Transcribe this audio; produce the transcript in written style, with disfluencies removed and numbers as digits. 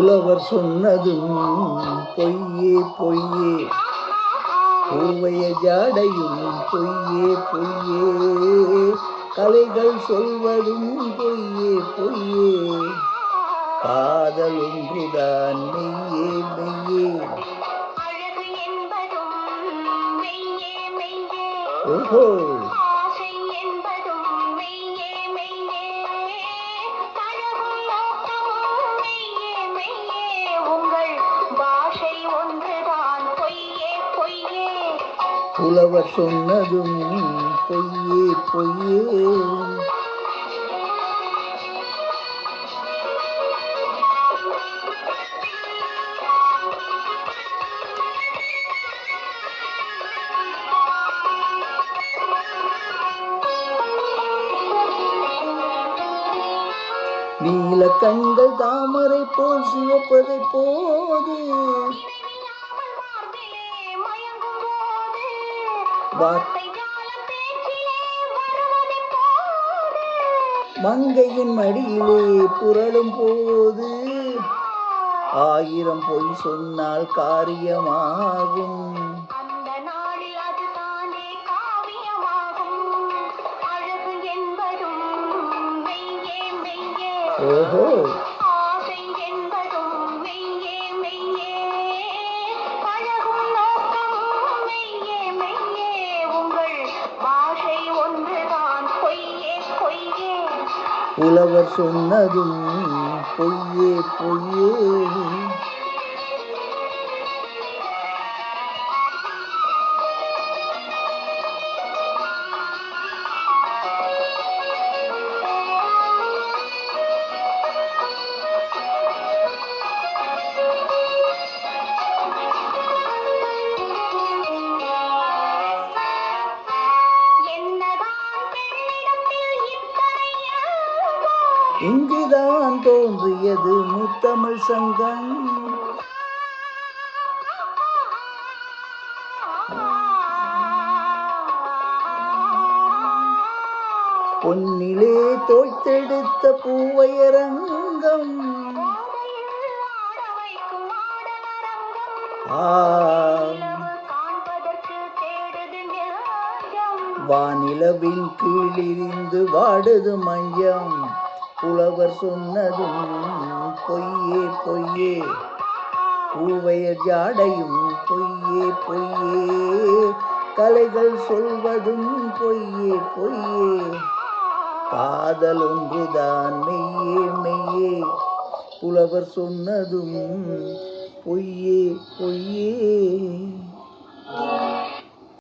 புலவர் சொன்னதும் பொய்யே பொய்யே, பூவைய ஜாடையும் பொய்யே பொய்யே, கலைகள் சொல்வதும் பொய்யே பொய்யே, காதல் ஒன்றுதான் மெய்யே மெய்யே. ஓஹோ, புலவர் சொன்னதும் பொய்யே பொய்யே. நீல கண்கள் தாமரை போல் சிவப்பதை போது, மங்கையின் மடியிலே புரளும் போது, ஆயிரம் பொய் சொன்னால் காரியமாகும். ஓஹோ, புலவர் சொன்னதும் பொய்யே பொய்யே. இங்குதான் தோன்றியது முத்தமிழ் சங்கம். பொன்னிலே தோய்த்தெடுத்த பூவையரங்கம். வானிலவின் கீழிருந்து வாடுது மஞ்சம். புலவர் சொன்னதும் பொய்யே பொய்யே, பூவையர் ஜாடையும் பொய்யே பொய்யே, கலைகள் சொல்வதும் பொய்யே பொய்யே, காதல் ஒன்றுதான் மெய்யே மெய்யே. புலவர் சொன்னதும் பொய்யே பொய்யே.